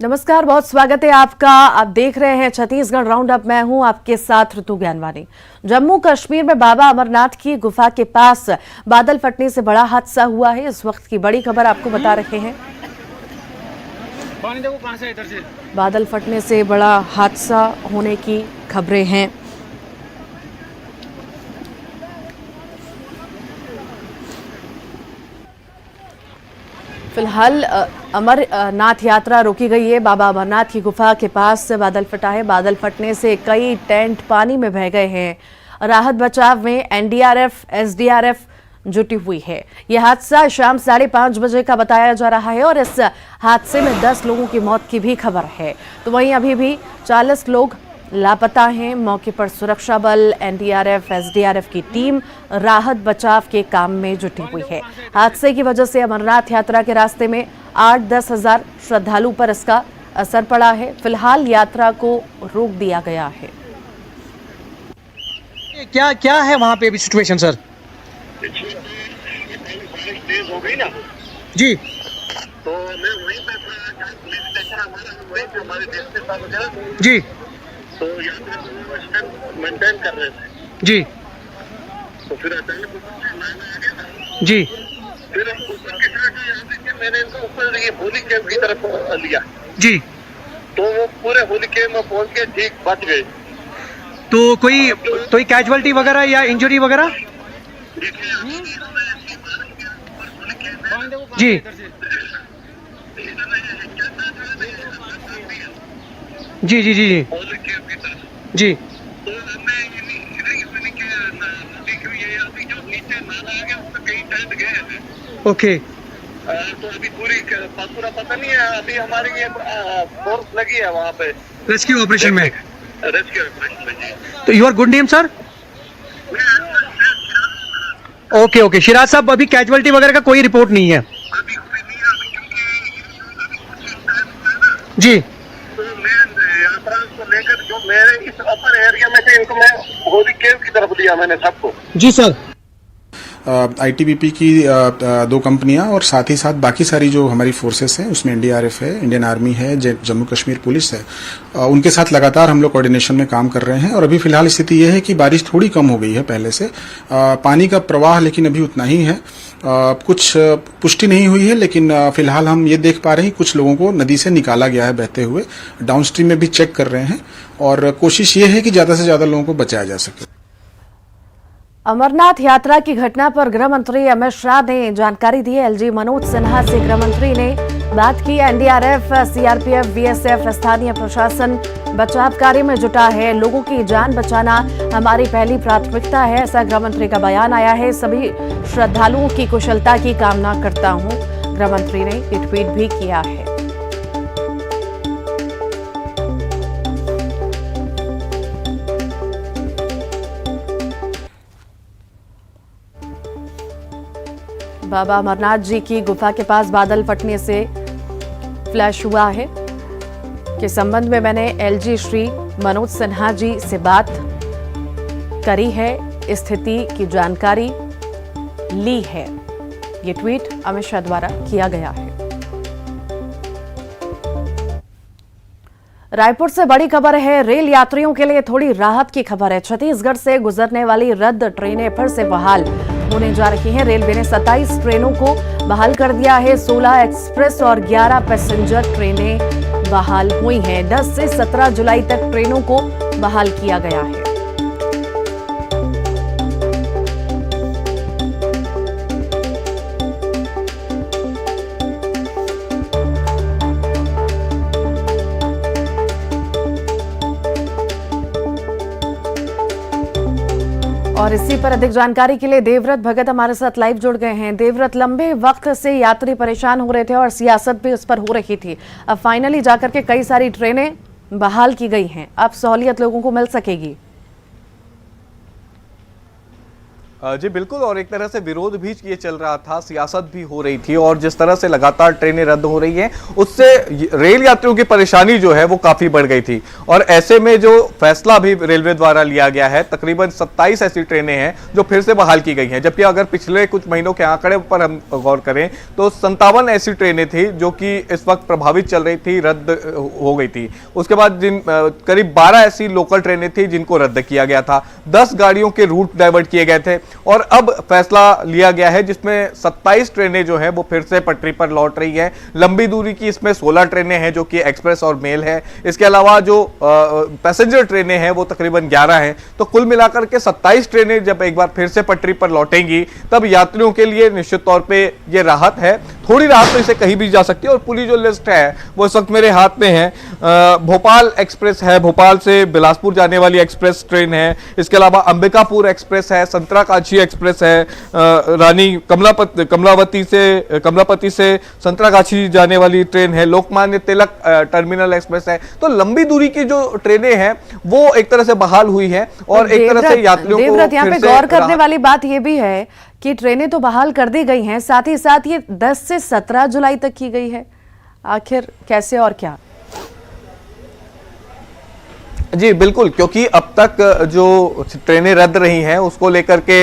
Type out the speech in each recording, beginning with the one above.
नमस्कार, बहुत स्वागत है आपका। आप देख रहे हैं छत्तीसगढ़ राउंड अप। मैं हूं आपके साथ ऋतु ज्ञानवानी। जम्मू कश्मीर में बाबा अमरनाथ की गुफा के पास बादल फटने से बड़ा हादसा हुआ है। इस वक्त की बड़ी खबर आपको बता रहे हैं। बादल फटने से बड़ा हादसा होने की खबरें हैं। फिलहाल अमरनाथ यात्रा रोकी गई है। बाबा अमरनाथ की गुफा के पास बादल फटा है। बादल फटने से कई टेंट पानी में बह गए हैं। राहत बचाव में एनडीआरएफ, एसडीआरएफ जुटी हुई है। यह हादसा शाम 5:30 बजे का बताया जा रहा है और इस हादसे में 10 लोगों की मौत की भी खबर है। तो वहीं अभी भी 40 लोग लापता हैं। मौके पर सुरक्षा बल, एनडीआरएफ, एसडीआरएफ की टीम राहत बचाव के काम में जुटी हुई है। हादसे की वजह से अमरनाथ यात्रा के रास्ते में 8-10 हजार श्रद्धालु पर इसका असर पड़ा है। फिलहाल यात्रा को रोक दिया गया है। क्या क्या है वहाँ पे अभी सिचुएशन सर? तेज हो गई ना जी, तो मैं वहीं पे था, वहीं पे हमारे देश के साथ वगैरह, जी, तो यात्रा को मेंटेन कर रहे थे। जी, तो फिर अचानक ऊपर से लाइन आ गया। जी, फिर ऊपर के साथ यहाँ से मैंने इनको ऊपर ये होली कैंप की तरफ लिया, जी। तो वो पूरे होली कैंप में पहुंच के ठीक बच गए। तो कोई कैजुअलिटी वगैरह या इंजरी वगैरह? जी, जी, जी, जी, जी, होली कैंप की तरफ जी, तो हमने जो नीचे नाला आ गया उसमें कई टेंट गए हैं। ओके, तो अभी पूरा पता नहीं है। अभी हमारी ये फोर्स लगी है वहाँ पे रेस्क्यू ऑपरेशन में। रेस्क्यू ऑपरेशन में। जी, तो your good name sir? Okay, okay. Siraj साहब, अभी कैजुअलिटी वगैरह का कोई रिपोर्ट नहीं है? अभी कोई नहीं है, अभी क्योंकि कुछ टाइम हुआ है ना, जी, तो मैं यात्रा को लेकर जो मेरे इस अपर एरिया में से इनको मैं होली कैंप की तरफ लिया मैंने सबको। जी सर। आईटीबीपी की दो कंपनियां और साथ ही साथ बाकी सारी जो हमारी फोर्सेस हैं उसमें एनडीआरएफ है, इंडियन आर्मी है, जम्मू कश्मीर पुलिस है, उनके साथ लगातार हम लोग कोऑर्डिनेशन में काम कर रहे हैं। और अभी फिलहाल स्थिति यह है कि बारिश थोड़ी कम हो गई है पहले से। पानी का प्रवाह लेकिन अभी उतना ही है। कुछ पुष्टि नहीं हुई है, लेकिन फिलहाल हम ये देख पा रहे हैं कुछ लोगों को नदी से निकाला गया है बहते हुए। डाउनस्ट्रीम में भी चेक कर रहे हैं और कोशिश ये है कि ज्यादा से ज्यादा लोगों को बचाया जा सके। अमरनाथ यात्रा की घटना पर गृह मंत्री अमित शाह ने जानकारी दी। एलजी मनोज सिन्हा से गृह मंत्री ने बात की। एनडीआरएफ, सीआरपीएफ, बीएसएफ, स्थानीय प्रशासन बचाव कार्य में जुटा है। लोगों की जान बचाना हमारी पहली प्राथमिकता है, ऐसा गृह मंत्री का बयान आया है। सभी श्रद्धालुओं की कुशलता की कामना करता हूं, गृह मंत्री ने ये ट्वीट भी किया है। बाबा अमरनाथ जी की गुफा के पास बादल फटने से फ्लैश हुआ है के संबंध में मैंने एलजी श्री मनोज सिन्हा जी से बात करी है, स्थिति की जानकारी ली है। ये ट्वीट अमित शाह द्वारा किया गया है। रायपुर से बड़ी खबर है। रेल यात्रियों के लिए थोड़ी राहत की खबर है। छत्तीसगढ़ से गुजरने वाली रद्द ट्रेनें फिर से बहाल होने जा रही हैं। रेलवे ने 27 ट्रेनों को बहाल कर दिया है। 16 एक्सप्रेस और 11 पैसेंजर ट्रेनें बहाल हुई हैं। 10 से 17 जुलाई तक ट्रेनों को बहाल किया गया है। और इसी पर अधिक जानकारी के लिए देवव्रत भगत हमारे साथ लाइव जुड़ गए हैं। देवव्रत, लंबे वक्त से यात्री परेशान हो रहे थे और सियासत भी उस पर हो रही थी। अब फाइनली जाकर के कई सारी ट्रेनें बहाल की गई हैं। अब सहूलियत लोगों को मिल सकेगी। जी बिल्कुल, और एक तरह से विरोध भी ये चल रहा था, सियासत भी हो रही थी, और जिस तरह से लगातार ट्रेनें रद्द हो रही हैं उससे रेल यात्रियों की परेशानी जो है वो काफी बढ़ गई थी। और ऐसे में जो फैसला भी रेलवे द्वारा लिया गया है, तकरीबन 27 ऐसी ट्रेनें हैं जो फिर से बहाल की गई हैं, जबकि अगर पिछले कुछ महीनों के आंकड़े पर हम गौर करें तो 57 ऐसी ट्रेनें थी जो कि इस वक्त प्रभावित चल रही थी, रद्द हो गई थी। उसके बाद करीब 12 ऐसी लोकल ट्रेनें थी जिनको रद्द किया गया था, 10 गाड़ियों के रूट डाइवर्ट किए गए थे, और अब फैसला लिया गया है जिसमें 27 ट्रेनें जो हैं वो फिर से पटरी पर लौट रही हैं। लंबी दूरी की इसमें 16 ट्रेनें हैं जो कि एक्सप्रेस और मेल है। इसके अलावा जो पैसेंजर ट्रेनें हैं वो तकरीबन 11 हैं। तो कुल मिलाकर के 27 ट्रेनें जब एक बार फिर से पटरी पर लौटेंगी तब यात्रियों के लिए निश्चित तौर पे ये राहत है। थोड़ी राहत तो इसे कहीं भी जा सकती है, और पूरी जो लिस्ट है वो इस वक्त मेरे हाथ में है। भोपाल एक्सप्रेस है, भोपाल से बिलासपुर जाने वाली एक्सप्रेस ट्रेन है। इसके अलावा अंबिकापुर एक्सप्रेस है, संतरागाछी एक्सप्रेस है, रानी कमलापति से संतरागाछी जाने वाली ट्रेन है, लोकमान्य तिलक टर्मिनल एक्सप्रेस है। तो लंबी दूरी की जो ट्रेनें हैं वो एक तरह से बहाल हुई है, और एक तरह से यात्रियों को यहाँ पे गौर करने वाली बात ये भी है कि ट्रेनें तो बहाल कर दी गई हैं, साथ ही साथ ये 10 से 17 जुलाई तक की गई है। आखिर कैसे और क्या? जी बिल्कुल, क्योंकि अब तक जो ट्रेनें रद्द रही हैं उसको लेकर के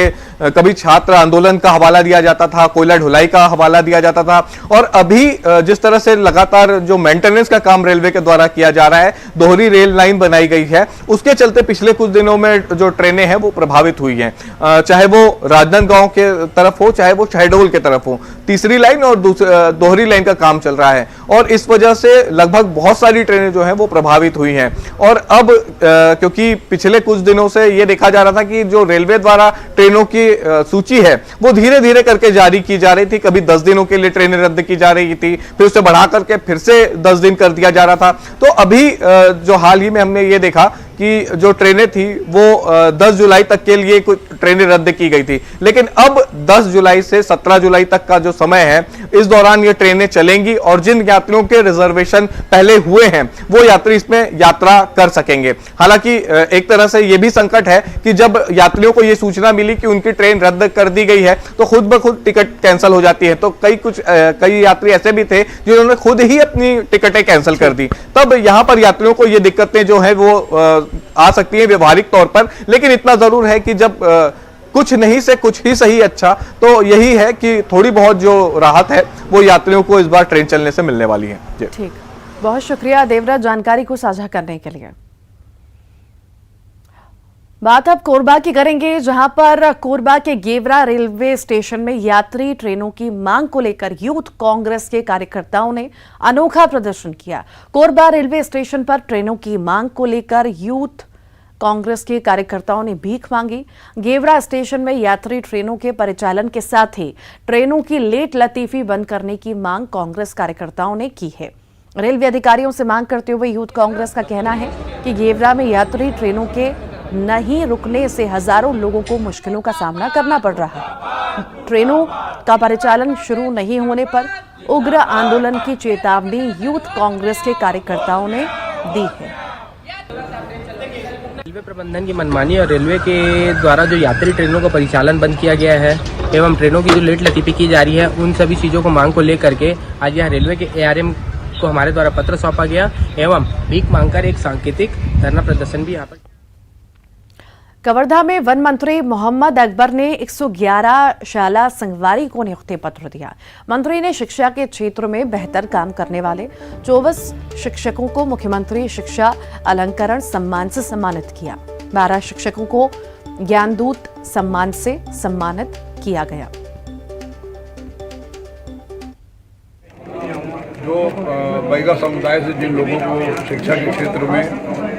कभी छात्र आंदोलन का हवाला दिया जाता था, कोयला ढुलाई का हवाला दिया जाता था, और अभी जिस तरह से लगातार जो मेंटेनेंस का काम रेलवे के द्वारा किया जा रहा है, दोहरी रेल लाइन बनाई गई है, उसके चलते पिछले कुछ दिनों में जो ट्रेनें हैं वो प्रभावित हुई हैं। चाहे वो राजनांदगांव के तरफ हो, चाहे वो शहडोल के तरफ हो, तीसरी लाइन और दोहरी लाइन का काम चल रहा है, और इस वजह से लगभग बहुत सारी ट्रेनें जो हैं वो प्रभावित हुई हैं। और अब क्योंकि पिछले कुछ दिनों से ये देखा जा रहा था कि जो रेलवे द्वारा ट्रेनों की सूची है वो धीरे धीरे करके जारी की जा रही थी। कभी 10 दिनों के लिए ट्रेनें रद्द की जा रही थी, फिर उसे बढ़ा करके फिर से 10 दिन कर दिया जा रहा था। तो अभी जो हाल ही में हमने ये देखा कि जो ट्रेनें थी वो 10 जुलाई तक के लिए कुछ ट्रेनें रद्द की गई थी, लेकिन अब 10 जुलाई से 17 जुलाई तक का जो समय है इस दौरान ये ट्रेनें चलेंगी, और जिन यात्रियों के रिजर्वेशन पहले हुए हैं वो यात्री इसमें यात्रा कर सकेंगे। हालांकि एक तरह से ये भी संकट है कि जब यात्रियों को ये सूचना मिली कि उनकी ट्रेन रद्द कर दी गई है तो खुद ब खुद टिकट कैंसिल हो जाती है। तो कई यात्री ऐसे भी थे जिन्होंने खुद ही अपनी टिकटें कैंसिल कर दी। तब यहां पर यात्रियों को ये दिक्कतें जो है वो आ सकती है व्यवहारिक तौर पर, लेकिन इतना जरूर है कि जब कुछ नहीं से कुछ ही सही अच्छा, तो यही है कि थोड़ी बहुत जो राहत है वो यात्रियों को इस बार ट्रेन चलने से मिलने वाली है। ठीक, बहुत शुक्रिया देवराज जानकारी को साझा करने के लिए। बात अब कोरबा की करेंगे, जहां पर कोरबा के गेवरा रेलवे स्टेशन में यात्री ट्रेनों की मांग को लेकर यूथ कांग्रेस के कार्यकर्ताओं ने अनोखा प्रदर्शन किया। कोरबा रेलवे स्टेशन पर ट्रेनों की मांग को लेकर यूथ कांग्रेस के कार्यकर्ताओं ने भीख मांगी। गेवरा स्टेशन में यात्री ट्रेनों के परिचालन के साथ ही ट्रेनों की लेट लतीफी बंद करने की मांग कांग्रेस कार्यकर्ताओं ने की है। रेलवे अधिकारियों से मांग करते हुए यूथ कांग्रेस का कहना है कि गेवरा में यात्री ट्रेनों के नहीं रुकने से हजारों लोगों को मुश्किलों का सामना करना पड़ रहा है। ट्रेनों का परिचालन शुरू नहीं होने पर उग्र आंदोलन की चेतावनी यूथ कांग्रेस के कार्यकर्ताओं ने दी है। रेलवे प्रबंधन की मनमानी और रेलवे के द्वारा जो यात्री ट्रेनों का परिचालन बंद किया गया है एवं ट्रेनों की जो लेट लतीफी की जा रही है, उन सभी चीज़ों को मांग को लेकर के आज यह रेलवे के ARM को हमारे द्वारा पत्र सौंपा गया एवं भीख मांगकर एक सांकेतिक धरना प्रदर्शन भी यहाँ पर। कवर्धा में वन मंत्री मोहम्मद अकबर ने 111 शाला संगवारी को नियुक्ति पत्र दिया। मंत्री ने शिक्षा के क्षेत्र में बेहतर काम करने वाले 24 शिक्षकों को मुख्यमंत्री शिक्षा अलंकरण सम्मान से सम्मानित किया। 12 शिक्षकों को ज्ञानदूत सम्मान से सम्मानित किया गया। जो बैगा समुदाय से जिन लोगों को शिक्षा के क्षेत्र में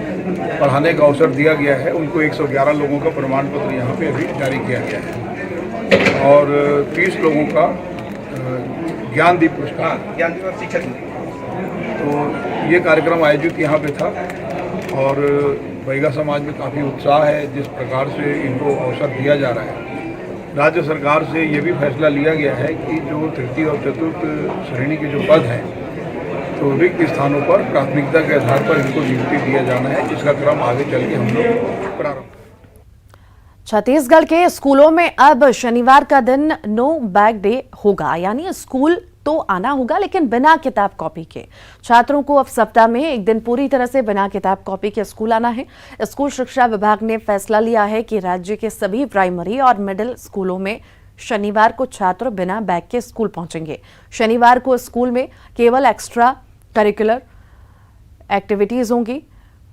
पढ़ाने का अवसर दिया गया है, उनको 111 लोगों का प्रमाण पत्र यहाँ पे अभी जारी किया गया है, और 30 लोगों का ज्ञानदीप पुरस्कार शिक्षक। तो ये कार्यक्रम आयोजित यहाँ पे था, और बैगा समाज में काफ़ी उत्साह है जिस प्रकार से इनको अवसर दिया जा रहा है। राज्य सरकार से ये भी फैसला लिया गया है कि जो तृतीय और चतुर्थ श्रेणी के जो पद हैं तो रिक्त स्थानों पर प्राथमिकता के आधार पर इनको नियुक्ति दिया जाना है, जिसका क्रम आगे चल के हम लोग प्रारंभ। छत्तीसगढ़ के स्कूलों में अब शनिवार का दिन नो बैग डे होगा, यानी स्कूल तो आना होगा लेकिन बिना किताब कॉपी के। छात्रों को अब सप्ताह में एक दिन पूरी तरह से बिना किताब कॉपी के स्कूल आना है। स्कूल शिक्षा विभाग ने फैसला लिया है कि राज्य के सभी प्राइमरी और मिडिल स्कूलों में शनिवार को छात्र बिना बैग के स्कूल पहुंचेंगे। शनिवार को स्कूल में केवल एक्स्ट्रा करिकुलर एक्टिविटीज होंगी।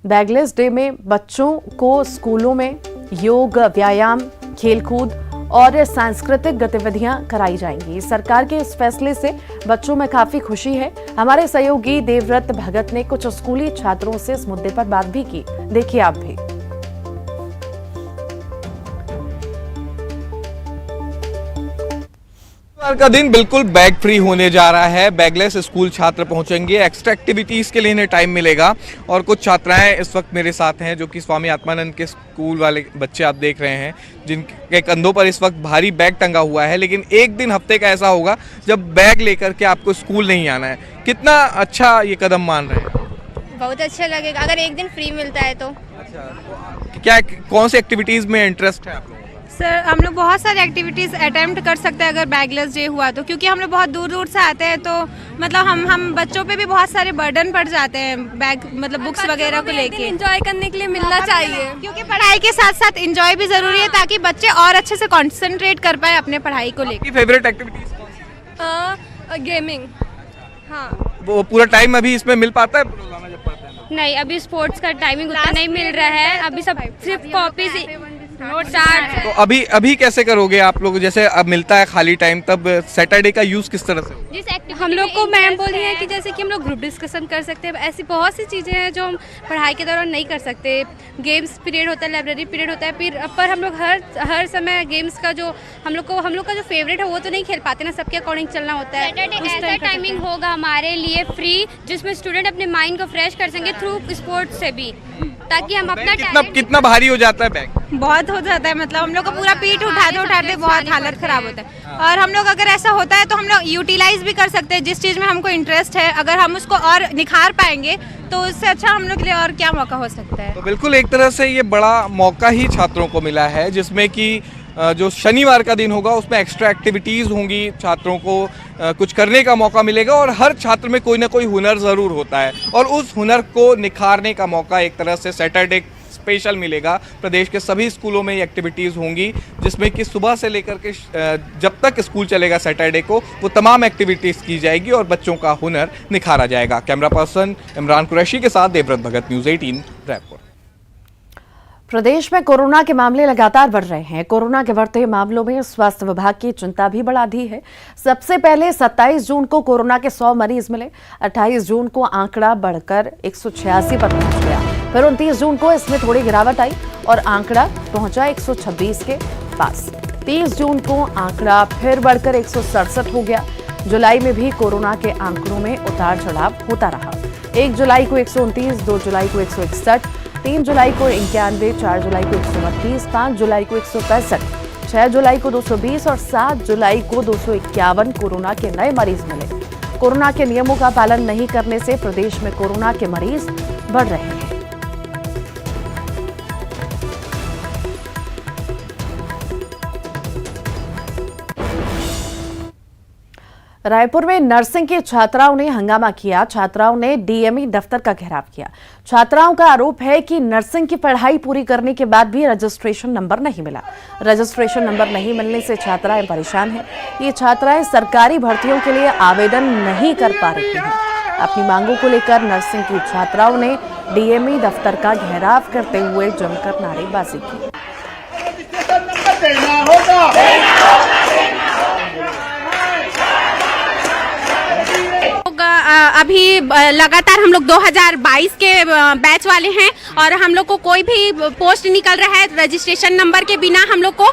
बैगलेस डे में बच्चों को स्कूलों में योग, व्यायाम, खेलकूद और सांस्कृतिक गतिविधियां कराई जाएंगी। सरकार के इस फैसले से बच्चों में काफी खुशी है। हमारे सहयोगी देवव्रत भगत ने कुछ स्कूली छात्रों से इस मुद्दे पर बात भी की, देखिए आप भी। शनिवार का दिन बिल्कुल बैग फ्री होने जा रहा है। बैगलेस स्कूल छात्र पहुंचेंगे, एक्स्ट्रा एक्टिविटीज के लिए इन्हें टाइम मिलेगा। और कुछ छात्राएं इस वक्त मेरे साथ हैं जो कि स्वामी आत्मानंद के स्कूल वाले बच्चे आप देख रहे हैं, जिनके कंधों पर इस वक्त भारी बैग टंगा हुआ है। लेकिन एक दिन हफ्ते का ऐसा होगा जब बैग लेकर के आपको स्कूल नहीं आना है। कितना अच्छा ये कदम मान रहे हैं? बहुत अच्छा लगेगा अगर एक दिन फ्री मिलता है तो। अच्छा, क्या कौन सी एक्टिविटीज में इंटरेस्ट है आप लोगों को? सर हम लोग बहुत सारी एक्टिविटीज़ अटेम्प्ट कर सकते हैं अगर बैगलेस डे हुआ तो, क्योंकि हम लोग बहुत दूर दूर से आते हैं तो मतलब हम बच्चों पे भी बहुत सारे बर्डन पड़ जाते हैं बैग मतलब बुक्स वगैरह को लेके। एंजॉय करने के लिए मिलना चाहिए, क्योंकि पढ़ाई के साथ साथ एंजॉय भी जरूरी है ताकि बच्चे और अच्छे से कंसंट्रेट कर पाए अपने पढ़ाई को लेकर। Favourite activities gaming. हाँ, वो पूरा टाइम अभी इसमें मिल पाता है रोजाना जब पढ़ते हैं तो? नहीं अभी स्पोर्ट्स का टाइमिंग उतना नहीं मिल रहा है, अभी सब सिर्फ कॉपीज तो अभी कैसे करोगे आप लोग? जैसे अब मिलता है खाली टाइम, तब सैटरडे का यूज किस तरह से? हम लोग को मैम बोल रही है कि जैसे कि हम लोग ग्रुप डिस्कशन कर सकते हैं। ऐसी बहुत सी चीज़ें हैं जो हम पढ़ाई के दौरान नहीं कर सकते। गेम्स पीरियड होता है, लाइब्रेरी पीरियड होता है, पर हम लोग हर समय गेम्स का जो हम लोग का जो फेवरेट है वो तो नहीं खेल पाते ना, सबके अकॉर्डिंग चलना होता है। सैटरडे ऐसा टाइमिंग होगा हमारे लिए फ्री जिसमें स्टूडेंट अपने माइंड को फ्रेश कर सकेंगे थ्रू स्पोर्ट्स से भी, ताकि हम अपना कितना भारी हो जाता है बैग? बहुत हो जाता है, मतलब हम लोग का पूरा पीठ उठाते बहुत हालत खराब होता है। और हम लोग अगर ऐसा होता है तो हम लोग यूटिलाइज भी कर सकते हैं जिस चीज़ में हमको इंटरेस्ट है। अगर हम उसको और निखार पाएंगे तो उससे अच्छा हम लोग के लिए और क्या मौका हो सकता है। तो बिल्कुल एक तरह से ये बड़ा मौका ही छात्रों को मिला है, जिसमें कि जो शनिवार का दिन होगा उसमें एक्स्ट्रा एक्टिविटीज़ होंगी, छात्रों को कुछ करने का मौका मिलेगा। और हर छात्र में कोई ना कोई हुनर ज़रूर होता है और उस हुनर को निखारने का मौका एक तरह से सैटरडे स्पेशल मिलेगा। प्रदेश के सभी स्कूलों में ये एक्टिविटीज़ होंगी, जिसमें कि सुबह से लेकर के जब तक स्कूल चलेगा सैटरडे को, वो तमाम एक्टिविटीज़ की जाएगी और बच्चों का हुनर निखारा जाएगा। कैमरा पर्सन इमरान कुरैशी के साथ देवव्रत भगत, न्यूज़ 18 रायपुर। प्रदेश में कोरोना के मामले लगातार बढ़ रहे हैं। कोरोना के बढ़ते मामलों में स्वास्थ्य विभाग की चिंता भी बढ़ा दी है। सबसे पहले 27 जून को कोरोना के 100 मरीज मिले। 28 जून को आंकड़ा बढ़कर 186 पर पहुंच गया। फिर 29 जून को इसमें थोड़ी गिरावट आई और आंकड़ा पहुंचा 126 के पास। 30 जून को आंकड़ा फिर बढ़कर 167 हो गया। जुलाई में भी कोरोना के आंकड़ों में उतार चढ़ाव होता रहा। 1 जुलाई को 129, 2 जुलाई को 161, 3 जुलाई को 91, 4 जुलाई को 132, 5 जुलाई को 165, 6 जुलाई को 220 और 7 जुलाई को 251 कोरोना के नए मरीज मिले। कोरोना के नियमों का पालन नहीं करने से प्रदेश में कोरोना के मरीज बढ़ रहे हैं। रायपुर में नर्सिंग की छात्राओं ने हंगामा किया। छात्राओं ने डीएमई दफ्तर का घेराव किया। छात्राओं का आरोप है कि नर्सिंग की पढ़ाई पूरी करने के बाद भी रजिस्ट्रेशन नंबर नहीं मिला। रजिस्ट्रेशन नंबर नहीं मिलने से छात्राएं परेशान हैं। ये छात्राएं सरकारी भर्तियों के लिए आवेदन नहीं कर पा रही हैं। अपनी मांगों को लेकर नर्सिंग की छात्राओं ने डीएमई दफ्तर का घेराव करते हुए जमकर नारेबाजी की। अभी लगातार हम लोग 2022 के बैच वाले हैं और हम लोग को कोई भी पोस्ट निकल रहा है रजिस्ट्रेशन नंबर के बिना। हम लोग को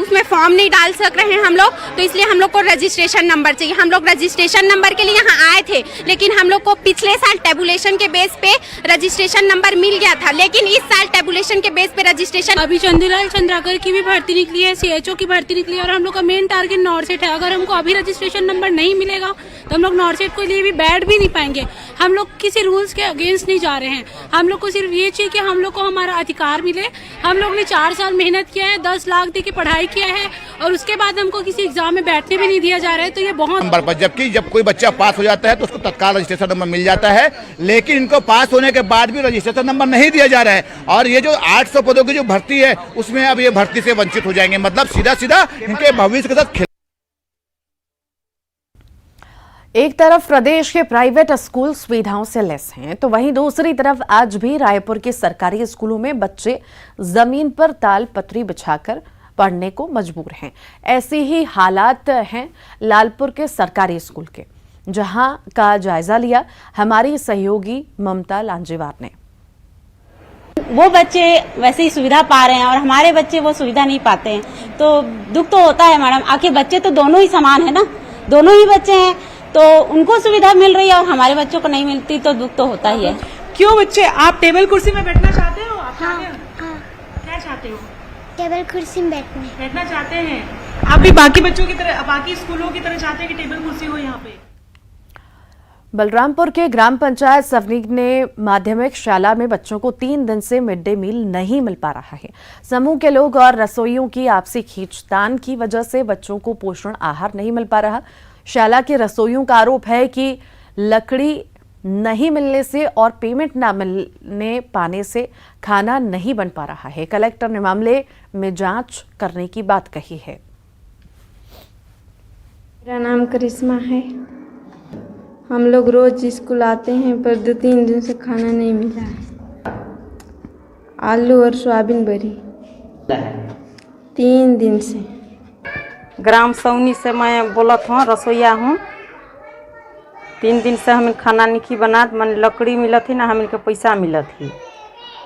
उसमें फॉर्म नहीं डाल सक रहे हैं हम लोग, तो इसलिए हम लोग को रजिस्ट्रेशन नंबर चाहिए। हम लोग रजिस्ट्रेशन नंबर के लिए यहाँ आए थे, लेकिन हम लोग को पिछले साल टेबुलेशन के बेस पे रजिस्ट्रेशन नंबर मिल गया था, लेकिन इस साल टेबुलेशन के बेस पे रजिस्ट्रेशन। अभी चंदीलाल चंद्राकर की भी भर्ती निकली है, सीएचओ की भर्ती निकली है और हम लोग का मेन टारगेट नॉर्सेट है। अगर हमको अभी रजिस्ट्रेशन नंबर नहीं मिलेगा तो हम लोग नॉर्सेट के लिए भी बैठ भी नहीं पाएंगे। हम लोग किसी रूल्स के अगेंस्ट नहीं जा रहे हैं। हम लोग को सिर्फ ये चाहिए कि हम लोग को हमारा अधिकार मिले। हम लोग ने 4 साल मेहनत किया है, 10 लाख दे के पढ़ाई किया है और उसके बाद हमको किसी एग्जाम में बैठने भी नहीं दिया जा रहा है। तो ये बहुत नंबर पर, जबकि जब कोई बच्चा पास हो जाता है तो उसको तत्काल रजिस्ट्रेशन नंबर मिल जाता है, लेकिन इनको पास होने के बाद भी रजिस्ट्रेशन नंबर नहीं दिया जा रहा है। और ये जो 800 पदों की जो भर्ती है उसमें अब ये भर्ती से वंचित हो जाएंगे। मतलब सीधा सीधा इनके भविष्य के साथ। एक तरफ प्रदेश के प्राइवेट स्कूल सुविधाओं से लैस हैं, तो वहीं दूसरी तरफ आज भी रायपुर के सरकारी स्कूलों में बच्चे जमीन पर ताल पत्री बिछाकर पढ़ने को मजबूर हैं। ऐसी ही हालात हैं लालपुर के सरकारी स्कूल के, जहां का जायजा लिया हमारी सहयोगी ममता लांजेवार ने। वो बच्चे वैसे ही सुविधा पा रहे हैं और हमारे बच्चे वो सुविधा नहीं पाते हैं, तो दुख तो होता है मैडम। आखिर बच्चे तो दोनों ही समान है ना, दोनों ही बच्चे हैं, तो उनको सुविधा मिल रही है और हमारे बच्चों को नहीं मिलती, तो दुख तो होता ही है। क्यों बच्चे, आप टेबल कुर्सी में बैठना चाहते हो? आप हाँ, क्या चाहते हो? टेबल कुर्सी में बैठना चाहते हैं। आप भी बाकी बच्चों की तरह, बाकी स्कूलों की तरह चाहते हैं कि टेबल कुर्सी हो यहाँ पे? बलरामपुर के ग्राम पंचायत सवनी ने माध्यमिक शाला में बच्चों को 3 दिन से मिड डे मील नहीं मिल पा रहा है। समूह के लोग और रसोइयों की आपसी खींचतान की वजह से बच्चों को पोषण आहार नहीं मिल पा रहा। शाला के रसोइयों का आरोप है कि लकड़ी नहीं मिलने से और पेमेंट न मिलने पाने से खाना नहीं बन पा रहा है। कलेक्टर ने मामले में जांच करने की बात कही है। मेरा नाम करिश्मा है। हम लोग रोज स्कूल आते हैं पर 2-3 दिन से खाना नहीं मिला है। आलू और सोयाबीन बरी 3 दिन से। ग्राम सवनी से मैं बोलत हूँ, रसोईया हूँ। 3 दिन से हमें खाना नहीं बनात, मन लकड़ी मिलत ही ना हमें के पैसा मिलत ही।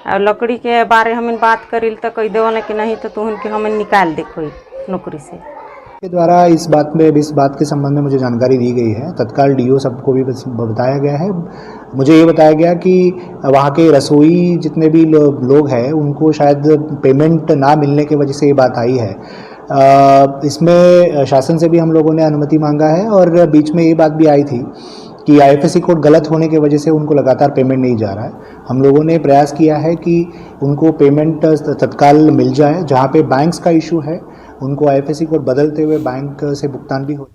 और लकड़ी के बारे हमें बात करिल तो कह देव कि नहीं तो तुम के हमें निकाल देखो नौकरी से। के द्वारा इस बात के संबंध में मुझे जानकारी दी गई है। तत्काल डीओ सबको भी बताया गया है। मुझे ये बताया गया कि वहाँ के रसोई जितने भी लोग हैं उनको शायद पेमेंट ना मिलने की वजह से ये बात आई है। इसमें शासन से भी हम लोगों ने अनुमति मांगा है और बीच में ये बात भी आई थी कि IFSC कोड गलत होने की वजह से उनको लगातार पेमेंट नहीं जा रहा है। हम लोगों ने प्रयास किया है कि उनको पेमेंट तत्काल मिल जाए। जहाँ पे बैंक्स का इशू है उनको IFSC कोड बदलते हुए बैंक से भुगतान भी हो।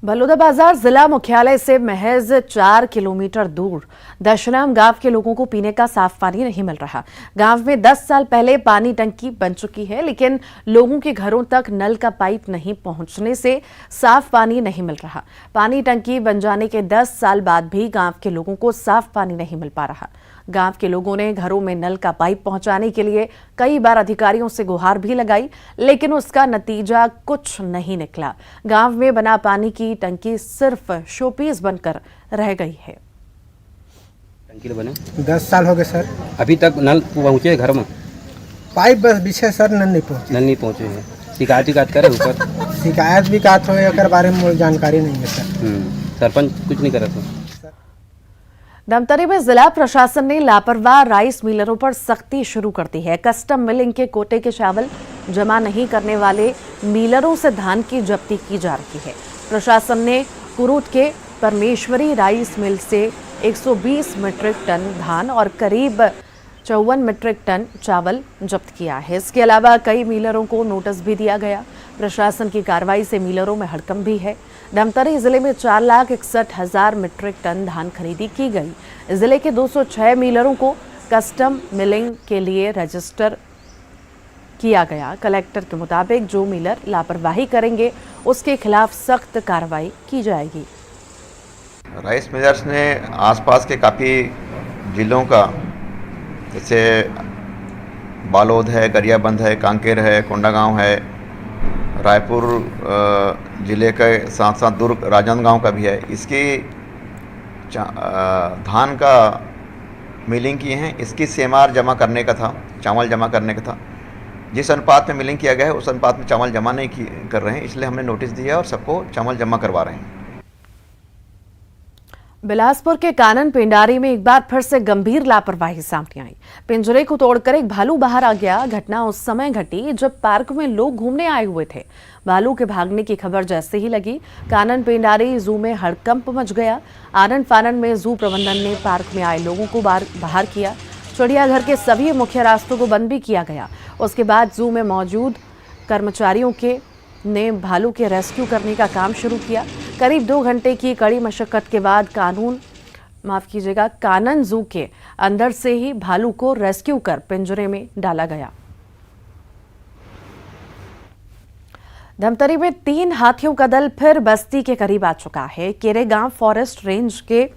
बलौदाबाजार जिला मुख्यालय से महज 4 किलोमीटर दूर दशनाम गांव के लोगों को पीने का साफ पानी नहीं मिल रहा। गांव में 10 साल पहले पानी टंकी बन चुकी है, लेकिन लोगों के घरों तक नल का पाइप नहीं पहुंचने से साफ पानी नहीं मिल रहा। पानी टंकी बन जाने के 10 साल बाद भी गांव के लोगों को साफ पानी नहीं मिल पा रहा। गांव के लोगों ने घरों में नल का पाइप पहुंचाने के लिए कई बार अधिकारियों से गुहार भी लगाई, लेकिन उसका नतीजा कुछ नहीं निकला। गांव में बना पानी की टंकी सिर्फ शोपीस बनकर रह गई है। टंकी बने 10 साल हो गए सर, अभी तक नल पहुँचे घर में? पाइप बस बिछे सर, नल नहीं पहुँचे हैं। शिकायत करे ऊपर? शिकायत भी कात हो एक बारे में जानकारी नहीं है सर। सरपंच कुछ नहीं करे थे। धमतरी में जिला प्रशासन ने लापरवाह राइस मिलरों पर सख्ती शुरू कर दी है। कस्टम मिलिंग के कोटे के चावल जमा नहीं करने वाले मिलरों से धान की जब्ती की जा रही है। प्रशासन ने कुरूद के परमेश्वरी राइस मिल से 120 मीट्रिक टन धान और करीब 54 मीट्रिक टन चावल जब्त किया है। इसके अलावा कई मिलरों को नोटिस भी दिया गया। प्रशासन की कार्रवाई से मिलरों में हड़कंप भी है। धमतरी जिले में 4,61,000 मीट्रिक टन धान खरीदी की गई। जिले के 206 मिलरों को कस्टम मिलिंग के लिए रजिस्टर किया गया। कलेक्टर के मुताबिक जो मिलर लापरवाही करेंगे उसके खिलाफ सख्त कार्रवाई की जाएगी। राइस मिलर्स ने आसपास के काफ़ी जिलों का, जैसे बालोद है, गरियाबंद है, कांकेर है, कोंडागांव है, रायपुर ज़िले के साथ साथ दुर्ग राजनांदगांव का भी है, इसकी धान का मिलिंग किए हैं। इसकी सेमार जमा करने का था, चावल जमा करने का था। जिस अनुपात में मिलिंग किया गया है उस अनुपात में चावल जमा नहीं कर रहे हैं, इसलिए हमने नोटिस दिया और सबको चावल जमा करवा रहे हैं। बिलासपुर के कानन पेंडारी में एक बार फिर से गंभीर लापरवाही सामने आई। पिंजरे को तोड़कर एक भालू बाहर आ गया। घटना उस समय घटी जब पार्क में लोग घूमने आए हुए थे। भालू के भागने की खबर जैसे ही लगी, कानन पेंडारी जू में हड़कंप मच गया। आनन फानन में जू प्रबंधन ने पार्क में आए लोगों को बाहर किया। चिड़ियाघर के सभी मुख्य रास्तों को बंद भी किया गया। उसके बाद जू में मौजूद कर्मचारियों ने भालू के रेस्क्यू करने का काम शुरू किया। करीब 2 घंटे की कड़ी मशक्कत के बाद कानन जू के अंदर से ही भालू को रेस्क्यू कर पिंजरे में डाला गया। धमतरी में 3 हाथियों का दल फिर बस्ती के करीब आ चुका है। केरेगांव फॉरेस्ट रेंज के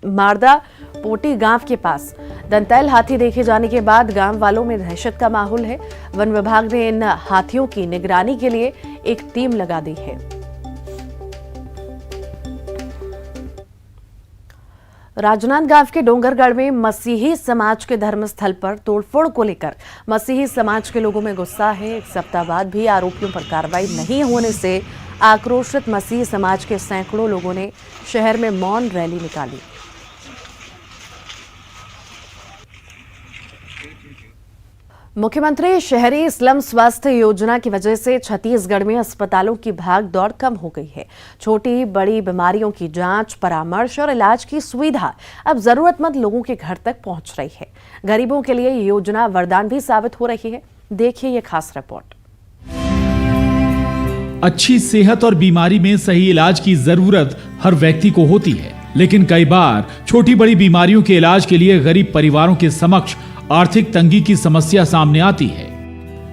मारदा पोटी गांव के पास दंतैल हाथी देखे जाने के बाद गांव वालों में दहशत का माहौल है। वन विभाग ने इन हाथियों की निगरानी के लिए एक टीम लगा दी है। राजनांदगांव के डोंगरगढ़ में मसीही समाज के धर्मस्थल पर तोड़फोड़ को लेकर मसीही समाज के लोगों में गुस्सा है। 1 सप्ताह बाद भी आरोपियों पर कार्रवाई नहीं होने से आक्रोशित मसीही समाज के सैकड़ों लोगों ने शहर में मौन रैली निकाली। मुख्यमंत्री शहरी स्लम स्वास्थ्य योजना की वजह से छत्तीसगढ़ में अस्पतालों की भाग दौड़ कम हो गई है। छोटी बड़ी बीमारियों की जांच, परामर्श और इलाज की सुविधा अब जरूरतमंद लोगों के घर तक पहुंच रही है। गरीबों के लिए ये योजना वरदान भी साबित हो रही है। देखिए ये खास रिपोर्ट। अच्छी सेहत और बीमारी में सही इलाज की जरूरत हर व्यक्ति को होती है, लेकिन कई बार छोटी बड़ी बीमारियों के इलाज के लिए गरीब परिवारों के समक्ष आर्थिक तंगी की समस्या सामने आती है,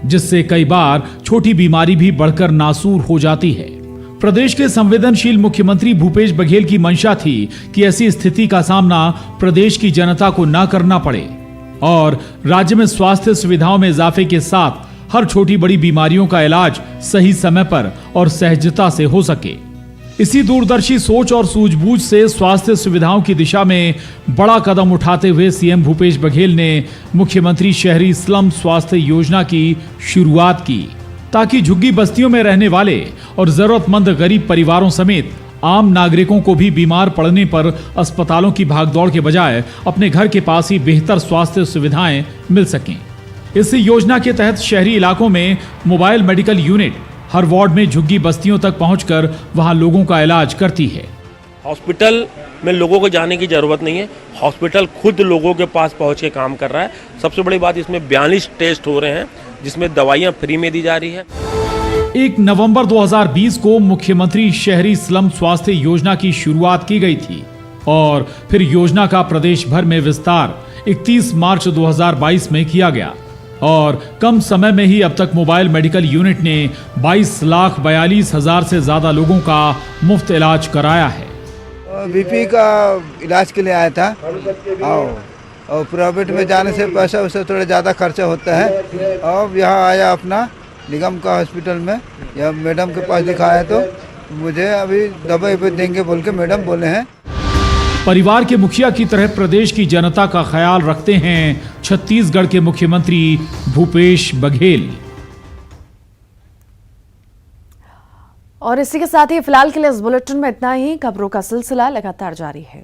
जिससे कई बार छोटी बीमारी भी बढ़कर नासूर हो जाती है। प्रदेश के संवेदनशील मुख्यमंत्री भूपेश बघेल की मंशा थी कि ऐसी स्थिति का सामना प्रदेश की जनता को न करना पड़े और राज्य में स्वास्थ्य सुविधाओं में इजाफे के साथ हर छोटी बड़ी बीमारियों का इलाज सही समय पर और सहजता से हो सके। इसी दूरदर्शी सोच और सूझबूझ से स्वास्थ्य सुविधाओं की दिशा में बड़ा कदम उठाते हुए सीएम भूपेश बघेल ने मुख्यमंत्री शहरी स्लम स्वास्थ्य योजना की शुरुआत की, ताकि झुग्गी बस्तियों में रहने वाले और जरूरतमंद गरीब परिवारों समेत आम नागरिकों को भी बीमार पड़ने पर अस्पतालों की भागदौड़ के बजाय अपने घर के पास ही बेहतर स्वास्थ्य सुविधाएं मिल सकें। इस योजना के तहत शहरी इलाकों में मोबाइल मेडिकल यूनिट हर वार्ड में झुग्गी बस्तियों तक पहुंचकर वहां लोगों का इलाज करती है। हॉस्पिटल में लोगों को जाने की जरूरत नहीं है, हॉस्पिटल खुद लोगों के पास पहुंच के काम कर रहा है। सबसे बड़ी बात, इसमें 42 टेस्ट हो रहे हैं जिसमें दवाइयां फ्री में दी जा रही है। 1 नवंबर 2020 को मुख्यमंत्री शहरी स्लम स्वास्थ्य योजना की शुरुआत की गई थी और फिर योजना का प्रदेश भर में विस्तार 31 मार्च 2022 में किया गया और कम समय में ही अब तक मोबाइल मेडिकल यूनिट ने 22,42,000 से ज्यादा लोगों का मुफ्त इलाज कराया है। बीपी का इलाज के लिए आया था और प्राइवेट में जाने से पैसा वैसे थोड़ा ज़्यादा खर्चा होता है। अब यहाँ आया अपना निगम का हॉस्पिटल में, या मैडम के पास दिखाया तो मुझे अभी दवाई देंगे बोल के मैडम बोले हैं। परिवार के मुखिया की तरह प्रदेश की जनता का ख्याल रखते हैं छत्तीसगढ़ के मुख्यमंत्री भूपेश बघेल। और इसी के साथ ही फिलहाल के लिए इस बुलेटिन में इतना ही। खबरों का सिलसिला लगातार जारी है।